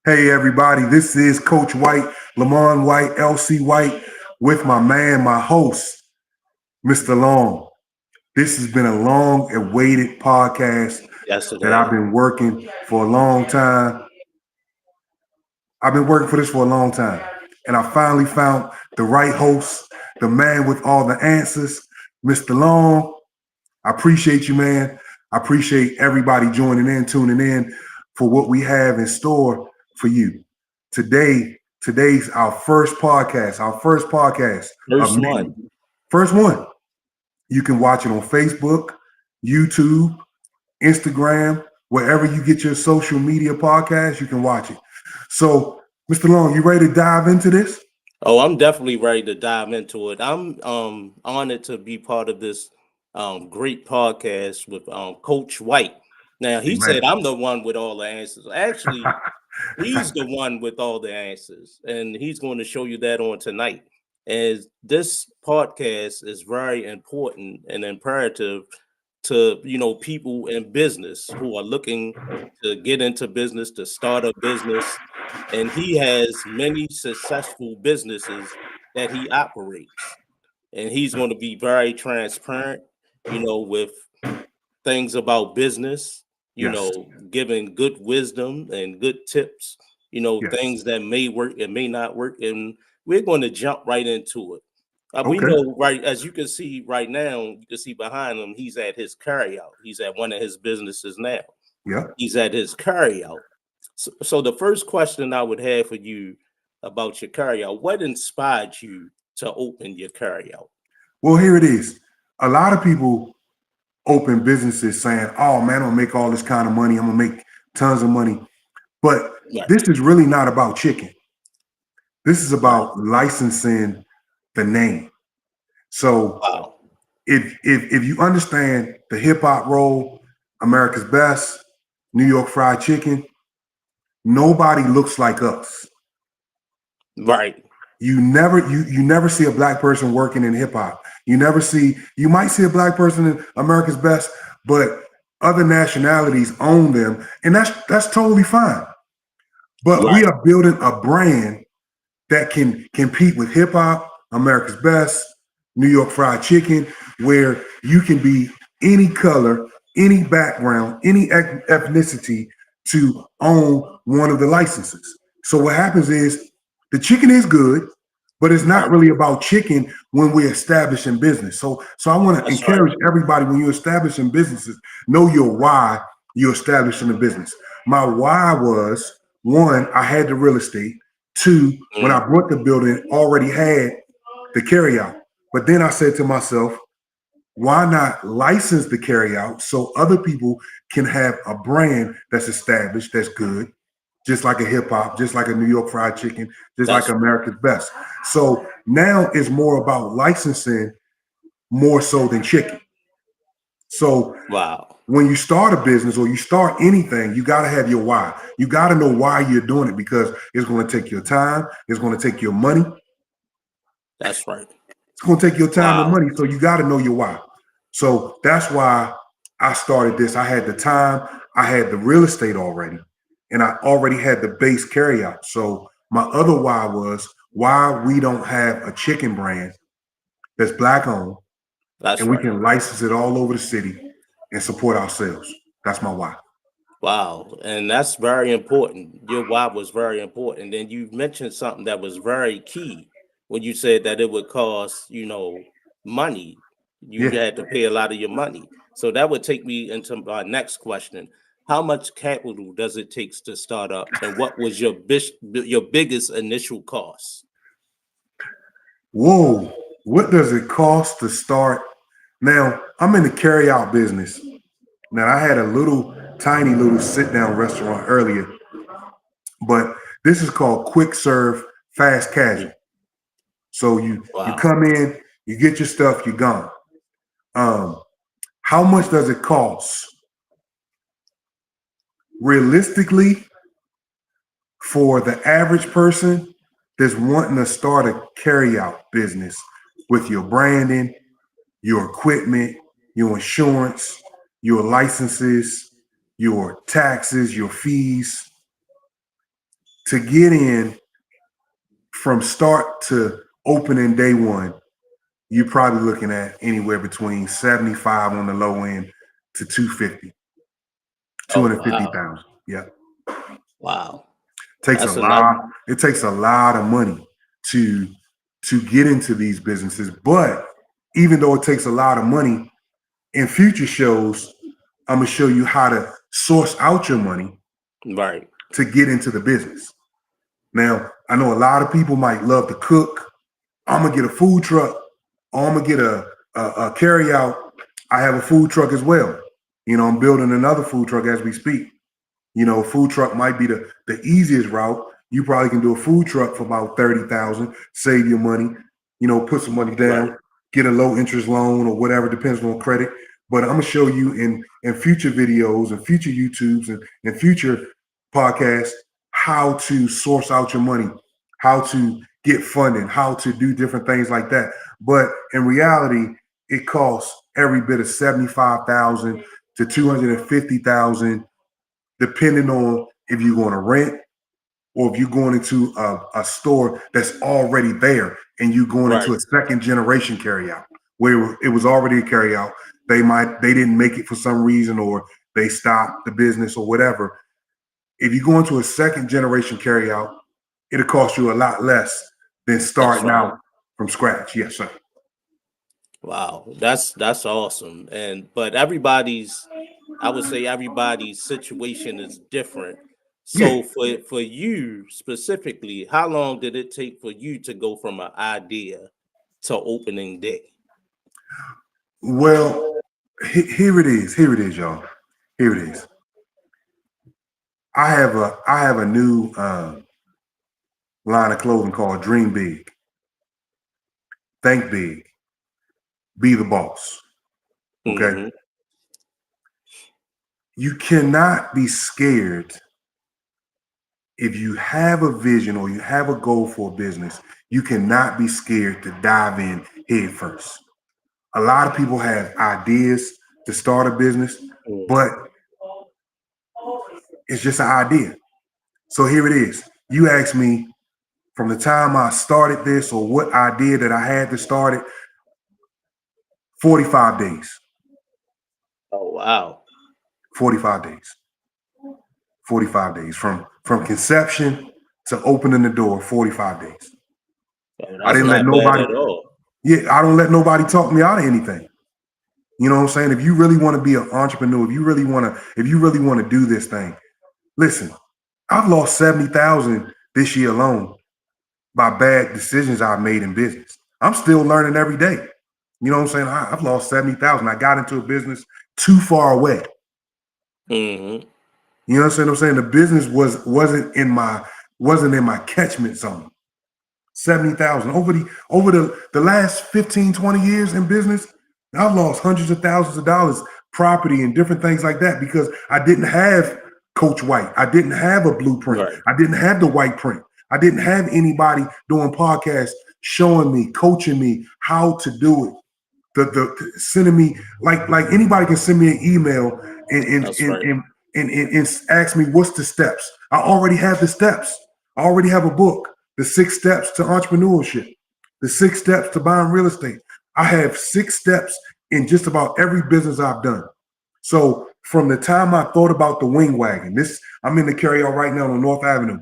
Hey everybody, this is Coach White, Lamon White, LC White, with my man, my host, Mr. Long. This has been a long-awaited podcast that I've been working for a long time. I've been working for this for a long time, and I finally found the right host, the man with all the answers, Mr. Long. I appreciate you, man. I appreciate everybody joining in, tuning in for what we have in store for you. Today's our first podcast. First one. First one. You can watch it on Facebook, YouTube, Instagram, wherever you get your social media podcast, you can watch it. So, Mr. Long, you ready to dive into this? Oh, I'm definitely ready to dive into it. I'm honored to be part of this great podcast with Coach White. Now, he said I'm the one with all the answers. Actually, he's the one with all the answers, and he's going to show you that on tonight. And this podcast is very important and imperative to people in business who are looking to get into business, to start a business. And he has many successful businesses that he operates, and he's going to be very transparent, with things about business, giving good wisdom and good tips, things that may work and may not work. And we're going to jump right into it. We know, right, as you can see right now, you can see behind him, he's at his carryout. He's at one of his businesses now. Yeah. He's at his carryout. So the first question I would have for you about your carryout, what inspired you to open your carryout? Well, here it is. A lot of people open businesses saying, oh man, I'm gonna make all this kind of money. I'm gonna make tons of money. But this is really not about chicken. This is about licensing the name. So if you understand the hip hop roll, America's Best, New York Fried Chicken, nobody looks like us. Right. You never see a black person working in hip hop. You might see a black person in America's Best, but other nationalities own them, and that's totally fine. But we are building a brand that can compete with hip hop, America's Best, New York Fried Chicken, where you can be any color, any background, any ethnicity to own one of the licenses. So what happens is the chicken is good, but it's not really about chicken when we're establishing business. So I want to encourage everybody, when you're establishing businesses, know your why you're establishing a business. My why was, one, I had the real estate. Two, when I bought the building, already had the carryout. But then I said to myself, why not license the carryout so other people can have a brand that's established, that's good, just like a hip hop, just like a New York Fried Chicken, just like America's Best. So now it's more about licensing more so than chicken. So when you start a business or you start anything, you got to have your why. You got to know why you're doing it, because it's going to take your time. It's going to take your money. That's right. It's going to take your time and money. So you got to know your why. So that's why I started this. I had the time. I had the real estate already. And I already had the base carryout. So my other why was why we don't have a chicken brand that's black owned. We can license it all over the city and support ourselves. That's my why. Wow. And that's very important. Your why was very important. And you mentioned something that was very key when you said that it would cost, money. You had to pay a lot of your money. So that would take me into my next question. How much capital does it take to start up, and what was your biggest initial cost? Whoa, what does it cost to start? Now, I'm in the carryout business. Now, I had a tiny little sit-down restaurant earlier, but This is called quick serve, fast casual. So you come in, you get your stuff, you're gone. How much does it cost? Realistically, for the average person that's wanting to start a carryout business with your branding, your equipment, your insurance, your licenses, your taxes, your fees, to get in from start to opening day one, you're probably looking at anywhere between 75 on the low end to 250, 250,000. Yeah. Wow. Takes a lot. It takes a lot of money to get into these businesses. But even though it takes a lot of money, in future shows, I'm gonna show you how to source out your money to get into the business. Now, I know a lot of people might love to cook. I'm gonna get a food truck, or I'm gonna get a carry out. I have a food truck as well. You know, I'm building another food truck as we speak. You know, food truck might be the easiest route. You probably can do a food truck for about 30,000, save your money, you know, put some money down, get a low interest loan or whatever, depends on credit. But I'm gonna show you in future videos and future YouTubes and future podcasts how to source out your money, how to get funding, how to do different things like that. But in reality, it costs every bit of 75,000 to 250,000, depending on if you're going to rent or if you're going into a store that's already there and you're going into a second generation carryout where it was already a carryout. They didn't make it for some reason, or they stopped the business or whatever. If you go into a second generation carryout, it'll cost you a lot less than starting out from scratch. Yes, sir. Wow, that's awesome. But I would say everybody's situation is different. So for you specifically, how long did it take for you to go from an idea to opening day? Well, here it is. Here it is, y'all. Here it is. I have a new line of clothing called Dream Big, Think Big, Be the Boss. Okay. You cannot be scared if you have a vision or you have a goal for a business. You cannot be scared to dive in head first. A lot of people have ideas to start a business, but it's just an idea. So here it is. You asked me from the time I started this or what idea that I had to start it, 45 days. Oh, wow. 45 days. 45 days from conception to opening the door, 45 days. I didn't let nobody, I don't let nobody talk me out of anything. You know what I'm saying? If you really want to be an entrepreneur, if you really want to do this thing, listen, I've lost 70,000 this year alone by bad decisions I've made in business. I'm still learning every day. You know what I'm saying? I've lost 70,000. I got into a business too far away. Mm-hmm. You know what I'm saying? The business wasn't in my catchment zone. 70,000 over the last 15, 20 years in business. I've lost hundreds of thousands of dollars, property and different things like that, because I didn't have Coach White. I didn't have a blueprint. I didn't have the Whiteprint. I didn't have anybody doing podcasts showing me, coaching me how to do it. The sending me like anybody can send me an email and ask me what's the steps. I already have the steps. I already have a book, The 6 Steps to Entrepreneurship, The 6 Steps to Buying Real Estate. I have 6 steps in just about every business I've done. So from the time I thought about the wing wagon, I'm in the carryout right now on North Avenue.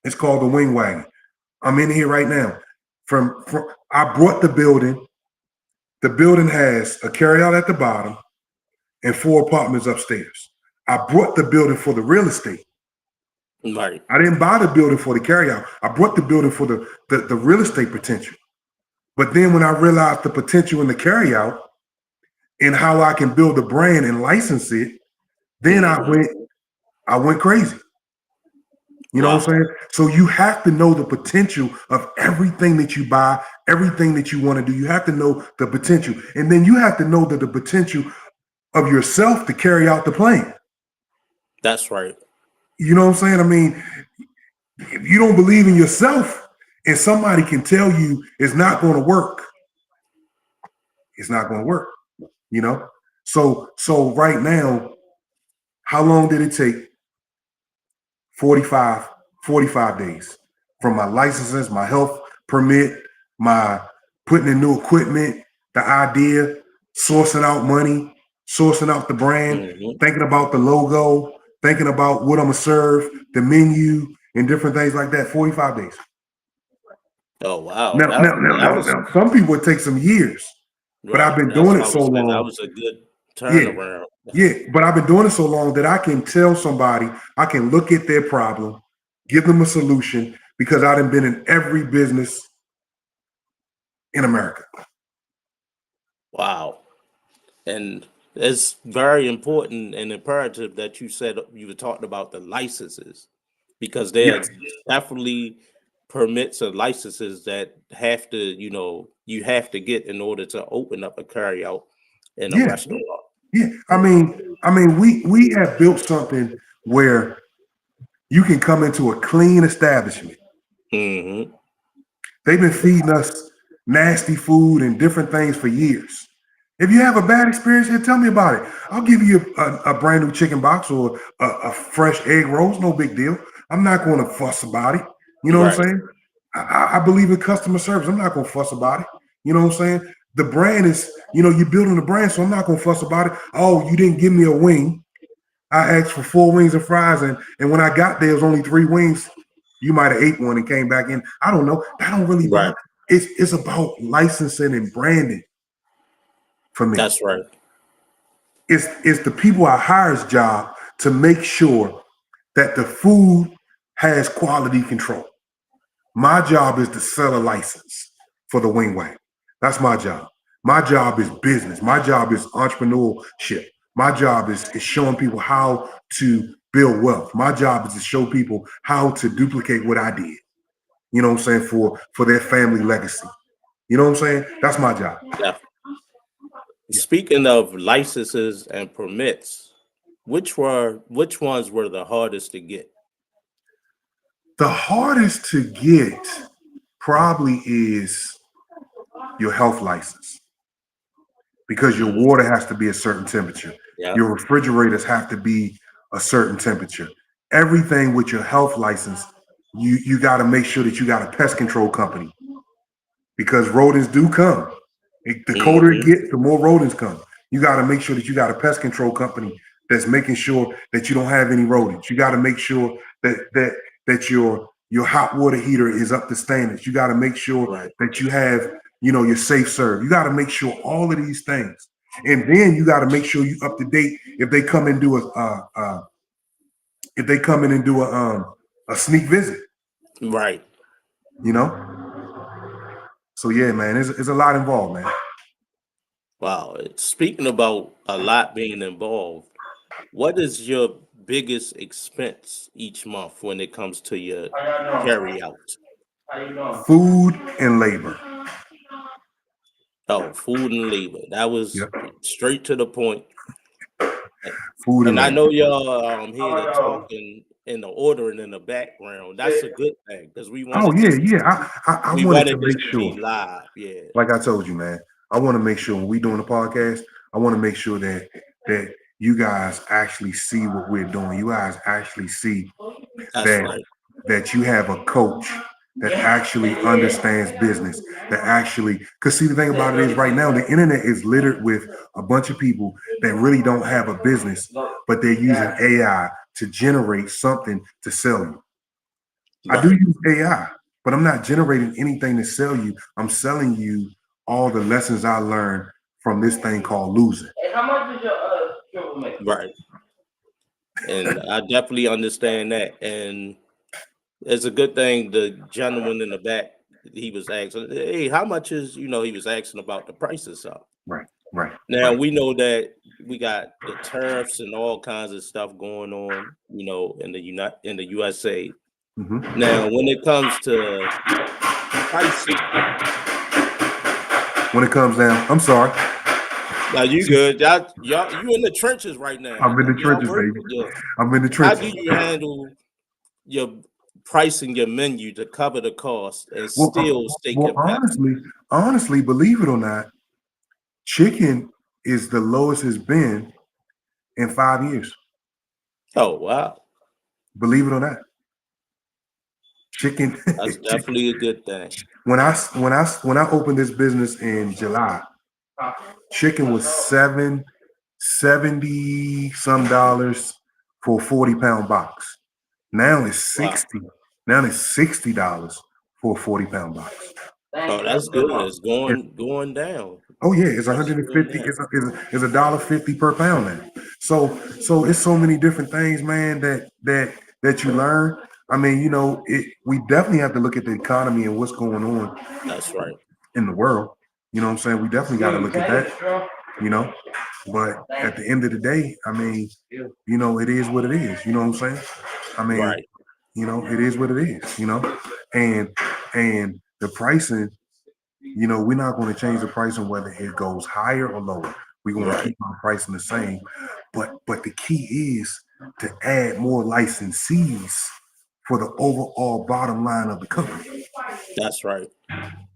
It's called the wing wagon. I'm in here right now. From I brought the building. The building has a carryout at the bottom and 4 apartments upstairs. I brought the building for the real estate. Right. I didn't buy the building for the carryout. I brought the building for the real estate potential. But then when I realized the potential in the carryout and how I can build a brand and license it, then I went crazy. You know what I'm Wow. saying? So you have to know the potential of everything that you buy, everything that you want to do. You have to know the potential. And then you have to know that the potential of yourself to carry out the plan. That's right. You know what I'm saying? I mean, if you don't believe in yourself and somebody can tell you it's not going to work, it's not going to work, you know? So right now, how long did it take? 45, 45 days from my licenses, my health permit, my putting in new equipment, the idea, sourcing out money, sourcing out the brand, Hmm. thinking about the logo, thinking about what I'm gonna serve, the menu, and different things like that. 45 days. Oh wow, Now, now, now, that now, was now, some people it takes some years, but I've right. been That's doing what it I so was saying. That long. was a good Yeah, turnaround. yeah, but I've been doing it so long that I can tell somebody, I can look at their problem, give them a solution because I've been in every business in America. Wow. And it's very important and imperative that you said you were talking about the licenses because there Yeah, are definitely permits and licenses that have to, you have to get in order to open up a carryout in a yeah, restaurant. yeah. We have built something where you can come into a clean establishment. Hmm. They've been feeding us nasty food and different things for years. If you have a bad experience here, tell me about it. I'll give you a brand new chicken box or a fresh egg rolls. No big deal. I'm not going to fuss about it. You know what I'm Right, saying? I believe in customer service. I'm not going to fuss about it. You know what I'm saying? The brand is, you're building a brand, so I'm not going to fuss about it. Oh, you didn't give me a wing. I asked for 4 wings and fries, and when I got there, it was only 3 wings. You might have ate one and came back in. I don't know. That don't really right. bother. It's about licensing and branding for me. That's right. It's the people I hire's job to make sure that the food has quality control. My job is to sell a license for the wing wagon. That's my job. My job is business. My job is entrepreneurship. My job is showing people how to build wealth. My job is to show people how to duplicate what I did. You know what I'm saying? For their family legacy. You know what I'm saying? That's my job. Yeah. Yeah. Speaking of licenses and permits, which ones were the hardest to get? The hardest to get probably is your health license because your Mhm. water has to be a certain temperature. Yeah. Your refrigerators have to be a certain temperature. Everything with your health license, you got to make sure that you got a pest control company because rodents do come. The colder it Hmm. gets, the more rodents come. You got to make sure that you got a pest control company that's making sure that you don't have any rodents. You got to make sure that your hot water heater is up to standards. You got to make sure Right. that you have your safe serve. You got to make sure all of these things, and then you got to make sure you up to date if they come and do if they come in and do a sneak visit. Right. You know, so yeah, man, it's a lot involved, man. Wow. Speaking about a lot being involved, what is your biggest expense each month when it comes to your carry out? Food and labor. Oh, food and labor. That was Yep. straight to the point. Food and And I labor. know y'all here to talk in the ordering in the background. That's a good thing because Oh yeah, yeah. I we wanted to wanted this make to sure, be live. Yeah, like I told you, man. I want to make sure when we doing the podcast, I want to make sure that you guys actually see what we're doing. You guys actually see that's that right. that you have a coach that actually understands business. That actually, because see, the thing about it is, right now the internet is littered with a bunch of people that really don't have a business, but they're using AI to generate something to sell you. I do Right. use AI, but I'm not generating anything to sell you. I'm selling you all the lessons I learned from this thing called losing. Hey, how much is your triple mix? Right. And I definitely understand that. And it's a good thing the gentleman in the back, he was asking, hey, how much is, he was asking about the prices up. Right, right, Now right. we know that we got the tariffs and all kinds of stuff going on, in the USA. Now, when it comes to pricing, When it comes down, I'm sorry. now you good. Y'all, you in the trenches right now. I'm in the Y'all trenches, working. baby. Yeah. I'm in the How do trenches. you handle your pricing your menu to cover the cost and Well, still stay well, competitive? honestly, believe it or not, chicken is the lowest it's been in 5 years. Oh wow, Believe it or not, chicken. that's chicken. definitely a good thing. When I opened this business in July, chicken was 770 some dollars for a 40-pound box. Now it's Wow. 60. Now it's $60 for a 40-pound box. Oh, that's good. It's It's going down. Oh yeah, it's It's going 150. down. It's $1.50 per pound now. So it's so many different things, man, that you learn. I mean, we definitely have to look at the economy and what's going on That's right. in the world. You know what I'm saying? We definitely got to look at that. You know, but at the end of the day, I mean, it is what it is. You know what I'm saying? I mean, Right. it is what it is. And the pricing. We're not going to change the pricing whether it goes higher or lower. We're going to Right. keep our pricing the same. But the key is to add more licensees for the overall bottom line of the company. That's right.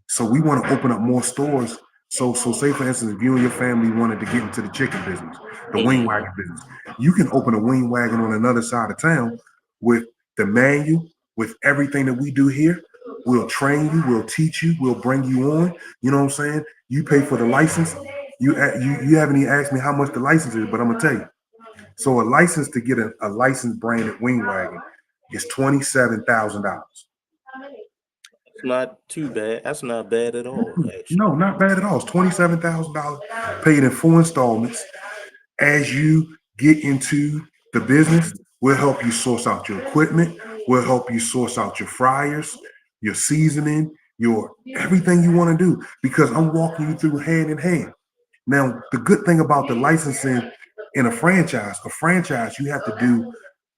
So we want to open up more stores. So say for instance, if you and your family wanted to get into the chicken business, the wing Hmm. wagon business, you can open a wing wagon on another side of town with the menu, with everything that we do here. We'll train you, we'll teach you, we'll bring you on. You know what I'm saying? You pay for the license. You haven't even asked me how much the license is, but I'm gonna tell you. So a license to get a licensed branded wing wagon is $27,000. It's not too bad. That's not bad at all, actually. No, not bad at all. It's $27,000 paid in 4 installments. As you get into the business, we'll help you source out your equipment. We'll help you source out your fryers, your seasoning, your everything you want to do because I'm walking you through hand in hand. Now, the good thing about the licensing in a franchise you have to do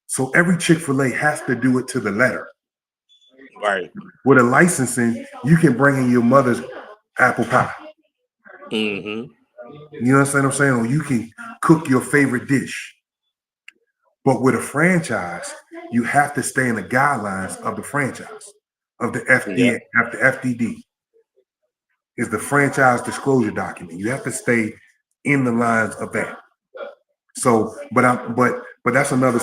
so every Chick-fil-A has to do it to the letter. Right. With a licensing, you can bring in your mother's apple pie. Hmm. You understand what I'm saying? Or you can cook your favorite dish. But with a franchise, you have to stay in the guidelines of the franchise, of the Yeah. FDA, after FDD is the franchise disclosure document. You have to stay in the lines of that. So, but that's another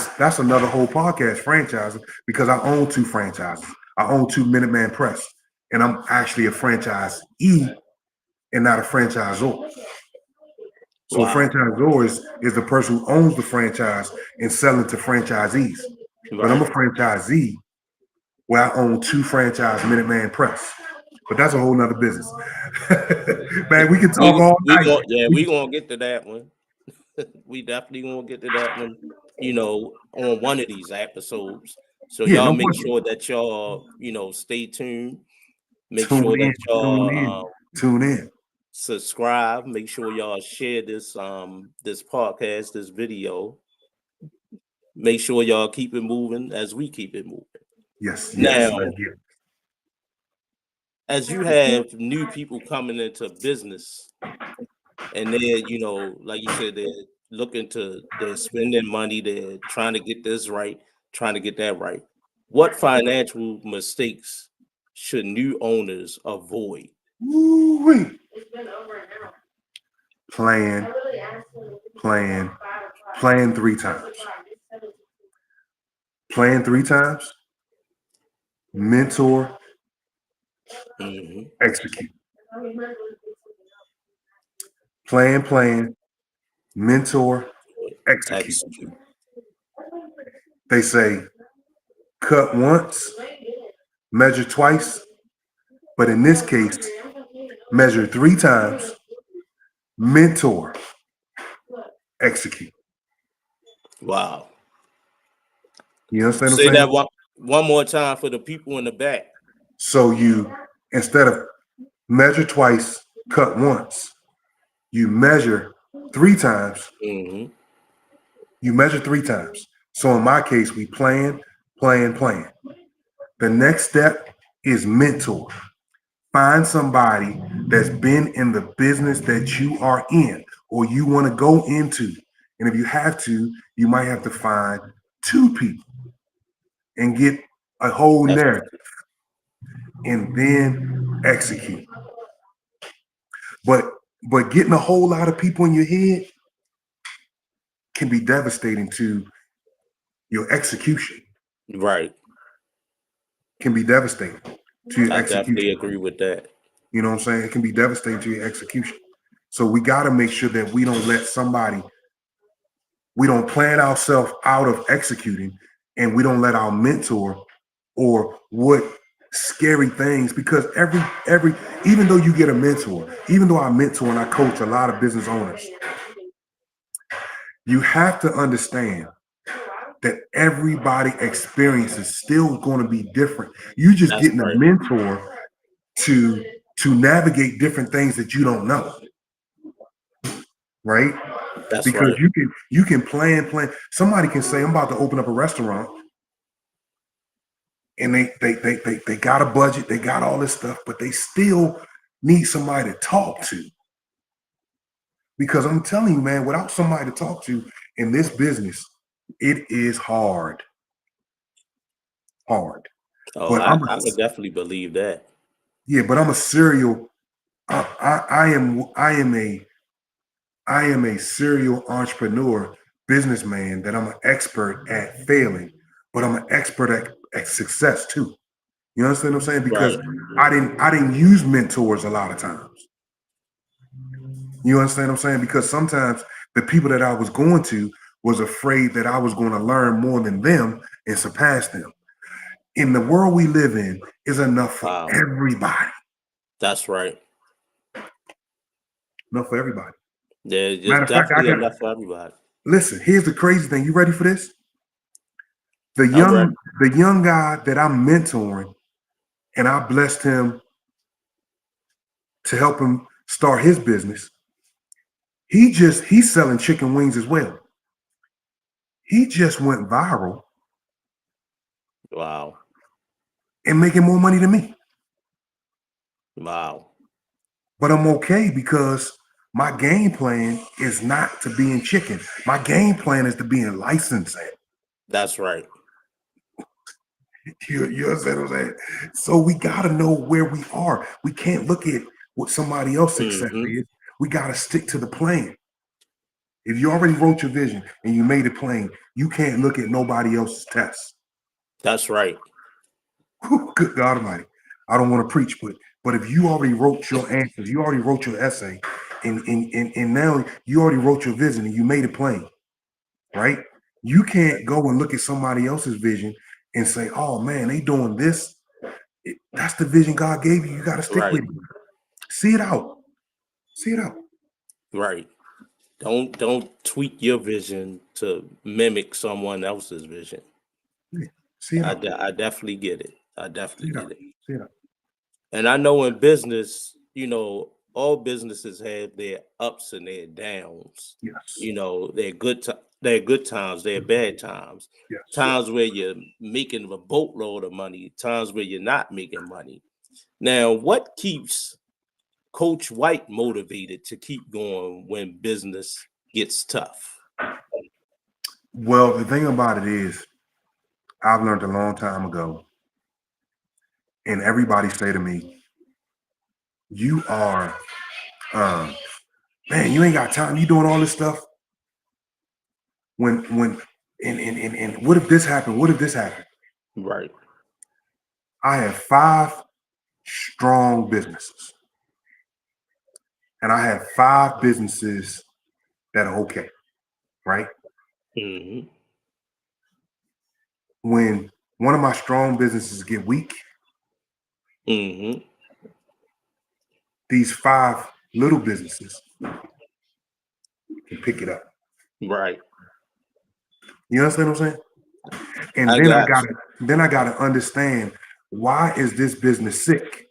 whole podcast franchise because I own two franchises. I own two Minuteman Press, and I'm actually a franchise E and not a franchisor. So a Wow. franchisor is the person who owns the franchise and selling to franchisees. But I'm a Right. franchisee where I own two franchise Minuteman Press. But that's a whole nother business. Man, we can talk all night. We gonna get to that one. We definitely gonna get to that one, on one of these episodes. So Yeah, y'all no make question. sure that y'all, stay tuned. Make Tune sure in, that tune y'all in, tune in. subscribe. Make sure y'all share this podcast, this video. Make sure y'all keep it moving as we keep it moving. Yes, yes. Now, as you have new people coming into business and they're, like you said, they're spending money, they're trying to get this right, trying to get that right. What financial mistakes should new owners avoid? Woo-wee. Plan, plan, plan 3 times. Plan 3 times. Mentor, Hmm. execute. Plan, mentor, execute. Execute. They say cut once, measure twice, but in this case, measure 3 times, mentor, execute. Wow. You understand what Say I'm that saying? one more time for the people in the back. So you, instead of measure twice, cut once, you measure 3 times, Hmm. you measure 3 times. So in my case, we plan. The next step is mentor. Find somebody that's been in the business that you are in or you want to go into. And if you have to, you might have to find two people and get a whole That's narrative and then execute. But getting a whole lot of people in your head can be devastating to your execution. right. Can be devastating to your I definitely execution. agree with that. You know what I'm saying? It can be devastating to your execution. So we got to make sure that we don't let somebody, we don't plan ourselves out of executing, and we don't let our mentor or what scary things, because every even though you get a mentor, even though I mentor and I coach a lot of business owners, you have to understand that everybody experience is still going to be different. You just That's getting a right. mentor to navigate different things that you don't know, right? That's Because right. you can plan. Somebody can say, I'm about to open up a restaurant, and they got a budget, they got all this stuff, but they still need somebody to talk to. Because I'm telling you, man, without somebody to talk to in this business, it is hard. Hard. Oh, But I would definitely believe that. but I'm a serial. I am a serial entrepreneur, businessman, that I'm an expert at failing, but I'm an expert at success too. You understand what I'm saying? Because Right. I didn't use mentors a lot of times. You understand what I'm saying? Because sometimes the people that I was going to was afraid that I was going to learn more than them and surpass them. In the world we live in, is enough for Wow. everybody. That's right. Enough for everybody. There's Matter of fact, I definitely got enough for everybody. listen, here's the crazy thing. You ready for this? The I'm ready. young guy that I'm mentoring, and I blessed him to help him start his business. He's selling chicken wings as well. He just went viral Wow. and making more money than me. Wow. But I'm okay because my game plan is not to be in chicken. My game plan is to be in licensing. That's right. You understand what I'm saying? So we got to know where we are. We can't look at what somebody else's success Hmm. is. We got to stick to the plan. If you already wrote your vision and you made it plain, you can't look at nobody else's tests. That's right. Good God Almighty. I don't want to preach, but if you already wrote your answers, you already wrote your essay, and now you already wrote your vision and you made it plain, right? You can't go and look at somebody else's vision and say, oh man, they doing this. That's the vision God gave you. You got to stick Right. with it. See it out. See it out. Right. Don't tweak your vision to mimic someone else's vision. Yeah. See it out. I definitely get it. I See definitely it get out. it. See it out. And I know in business, all businesses have their ups and their downs. Yes. They're they're good times, they're bad times. Yes. Times where you're making a boatload of money, times where you're not making money. Now, what keeps Coach White motivated to keep going when business gets tough? Well, the thing about it is, I've learned a long time ago, and everybody say to me, "You are, um, man, you ain't got time. You doing all this stuff. When, and what if this happened? What if this happened?" Right. I have 5 strong businesses, and I have 5 businesses that are okay, right? Hmm. When one of my strong businesses get weak, Hmm. these 5 little businesses can pick it up. Right. You understand what I'm saying? And I then got I gotta understand, why is this business sick?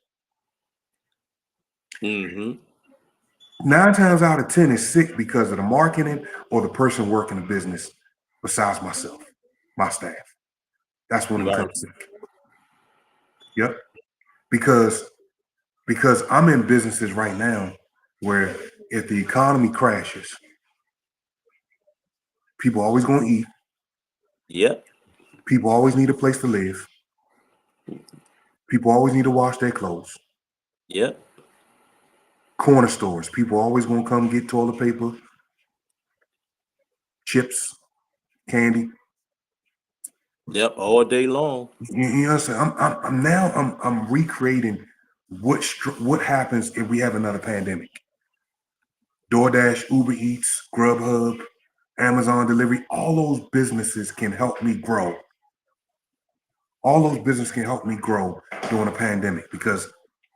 you. Hmm. 9 times out of 10 is sick because of the marketing or the person working the business besides myself, my staff. That's when it Right. becomes sick. Yep. Because I'm in businesses right now where if the economy crashes, people always going to eat. Yep. People always need a place to live. People always need to wash their clothes. Yep. Corner stores, people always going to come get toilet paper, chips, candy. Yep. All day long. You know what I'm saying? I'm recreating what happens if we have another pandemic. DoorDash, Uber Eats, Grubhub, Amazon delivery, all those businesses can help me grow. All those businesses can help me grow during a pandemic because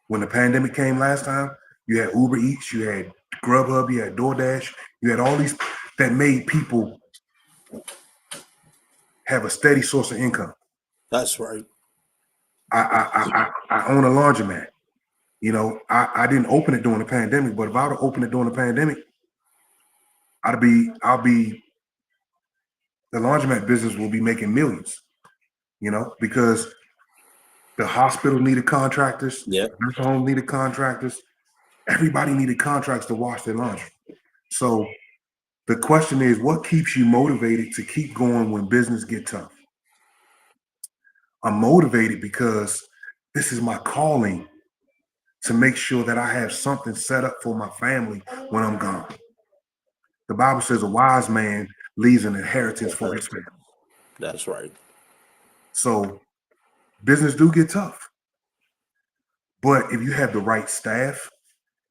when the pandemic came last time, you had Uber Eats, you had Grubhub, you had DoorDash, you had all these that made people have a steady source of income. That's right. I own a laundromat. You know, I didn't open it during the pandemic, but if I would have opened it during the pandemic, I'll be the laundromat business will be making millions, you know, because the hospital needed contractors, Yep. the nursing home needed contractors, everybody needed contracts to wash their laundry. So the question is, what keeps you motivated to keep going when business get tough? I'm motivated because this is my calling to make sure that I have something set up for my family when I'm gone. The Bible says a wise man leaves an inheritance for his family. That's right. So business do get tough. But if you have the right staff,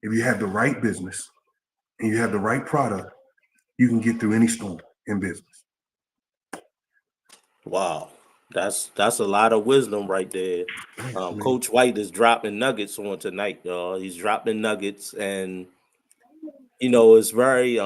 if you have the right business, and you have the right product, you can get through any storm in business. Wow. That's a lot of wisdom right there. Coach White is dropping nuggets on tonight, y'all. He's dropping nuggets, and it's very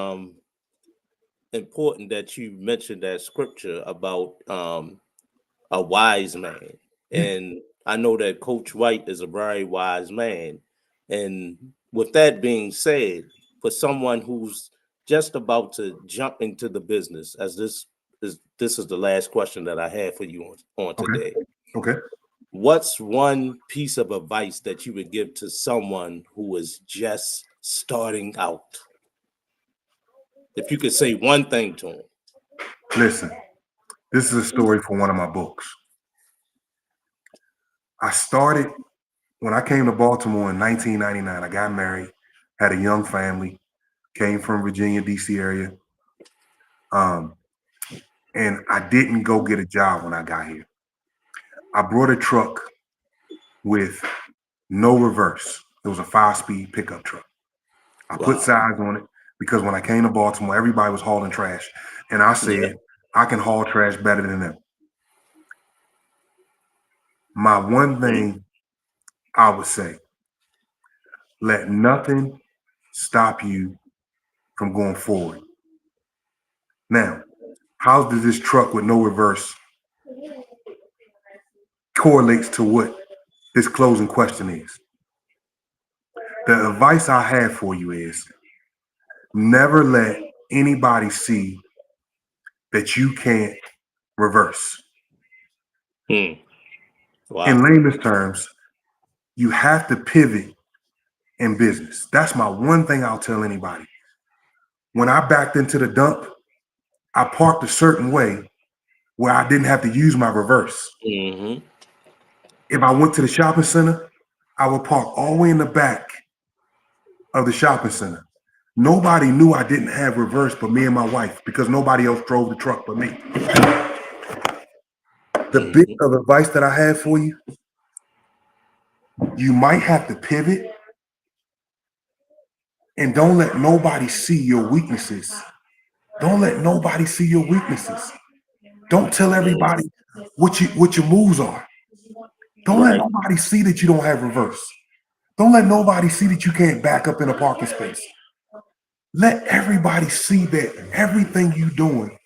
important that you mentioned that scripture about a wise man. Yeah. And I know that Coach White is a very wise man. And with that being said, for someone who's just about to jump into the business, as this is the last question that I have for you on Okay. today. Okay. What's one piece of advice that you would give to someone who is just starting out? If you could say one thing to him. Listen, this is a story from one of my books. I started when I came to Baltimore in 1999. I got married, had a young family, came from Virginia, DC area. And I didn't go get a job when I got here. I brought a truck with no reverse. It was a 5-speed pickup truck. I put Wow. sides on it because when I came to Baltimore, everybody was hauling trash. And I said, Yeah. I can haul trash better than them. My one thing I would say, let nothing stop you from going forward. Now, how does this truck with no reverse correlates to what this closing question is? The advice I have for you is never let anybody see that you can't reverse. Hmm. In Wow. layman's terms, you have to pivot in business. That's my one thing I'll tell anybody. When I backed into the dump, I parked a certain way where I didn't have to use my reverse. Mm-hmm. If I went to the shopping center, I would park all the way in the back of the shopping center. Nobody knew I didn't have reverse but me and my wife because nobody else drove the truck but me. The bit Mm-hmm. of advice that I have for you, you might have to pivot and don't let nobody see your weaknesses. Don't let nobody see your weaknesses. Don't tell everybody what your moves are. Don't let Right. nobody see that you don't have reverse. Don't let nobody see that you can't back up in a parking space. Let everybody see that everything you're doing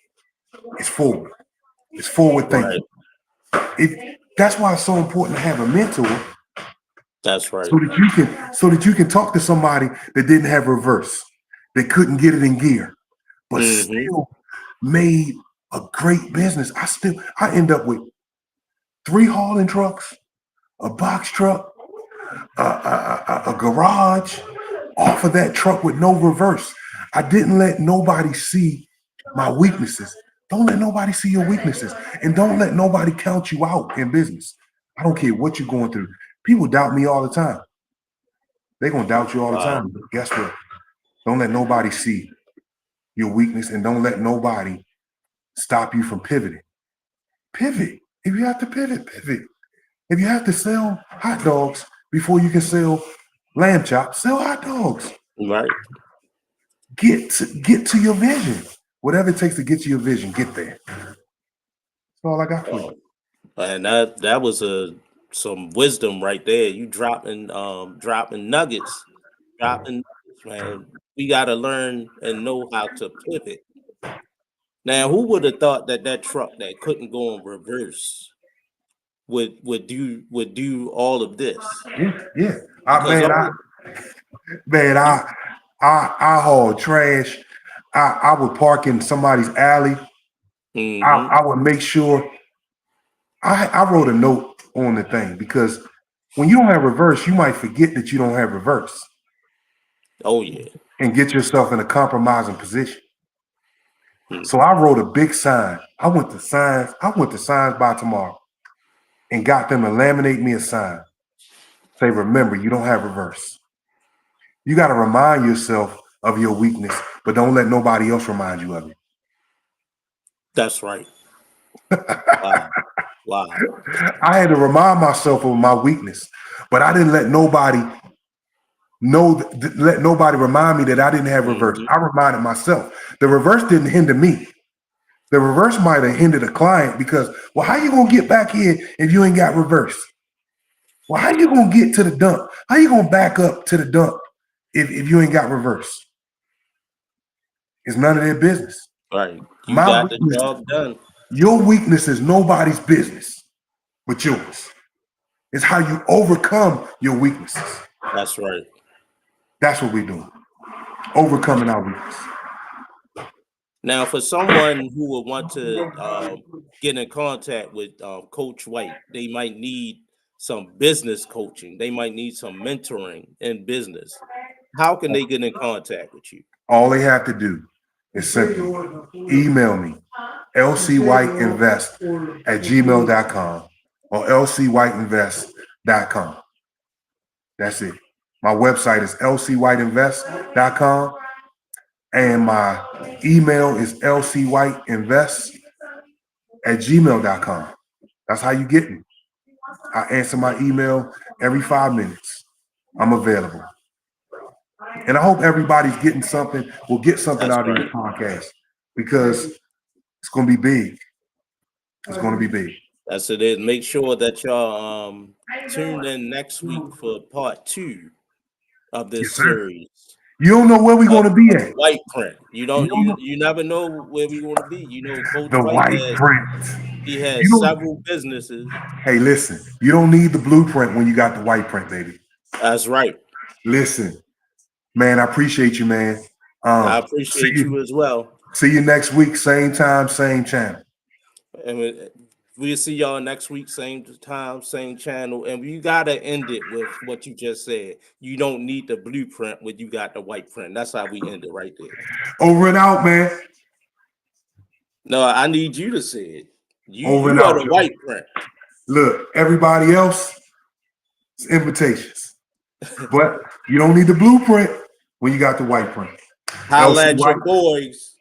is forward. It's forward Right. thinking. That's why it's so important to have a mentor That's right. so that you can talk to somebody that didn't have reverse, that couldn't get it in gear, but Mm-hmm. still made a great business. I end up with 3 hauling trucks, a box truck, a garage off of that truck with no reverse. I didn't let nobody see my weaknesses. Don't let nobody see your weaknesses. And don't let nobody count you out in business. I don't care what you're going through. People doubt me all the time. They're going to doubt you all the Wow. time. But guess what? Don't let nobody see your weakness, and don't let nobody stop you from pivoting. Pivot. If you have to pivot, pivot. If you have to sell hot dogs before you can sell lamb chops, sell hot dogs. Right. Get to your vision. Whatever it takes to get to your vision, get there. That's all I got for you. And that was some wisdom right there. You dropping nuggets, man. We got to learn and know how to pivot. Now, who would have thought that truck that couldn't go in reverse would do all of this? Yeah. Because I haul trash. I would park in somebody's alley. mm-hmm. I would make sure I wrote a note on the thing, because when you don't have reverse, you might forget that you don't have reverse. Oh yeah. And get yourself in a compromising position. Hmm. So I wrote a big sign. I went to Signs by Tomorrow and got them to laminate me a sign. Say, remember, you don't have reverse. You got to remind yourself of your weakness, but don't let nobody else remind you of it. That's right. Wow. I had to remind myself of my weakness, but I didn't let nobody remind me that I didn't have reverse. Mm-hmm. I reminded myself. The reverse didn't hinder me. The reverse might have hindered a client, because, well, how you gonna get back here if you ain't got reverse? Well, how you gonna get to the dump? How you gonna back up to the dump if you ain't got reverse? It's none of their business. Right. You My got the weakness, job done. your weakness is nobody's business but yours. It's how you overcome your weaknesses. That's right. That's what we're doing. Overcoming our weakness. Now, for someone who would want to get in contact with Coach White, they might need some business coaching. They might need some mentoring in business. How can they get in contact with you? All they have to do is simply email me, lcwhiteinvest@gmail.com or lcwhiteinvest.com. That's it. My website is lcwhiteinvest.com, and my email is lcwhiteinvest@gmail.com. That's how you get me. I answer my email every 5 minutes. I'm available. And I hope everybody's getting something, will get something That's out of right. this podcast, because it's going to be big. It's going to be big. That's it. Make sure that y'all tuned in next week for part 2 of this Yes, sir. series. You don't know where we're going to be at. Whiteprint. You don't know. You never know where we're going to be. You know, Coach The White Whiteprint. he has You don't, several businesses. hey, listen, you don't need the blueprint when you got the Whiteprint, baby. That's right. Listen, man, I appreciate you, man. I appreciate you as well. See you next week, same time, same channel. And we'll see y'all next week, same time, same channel. And we gotta end it with what you just said. You don't need the blueprint when you got the white print. That's how we end it right there. Over and out, man. No, I need you to say it. Over and You are out, the white print. Look, everybody else, it's invitations. But you don't need the blueprint when you got the white print. Holla at your boys.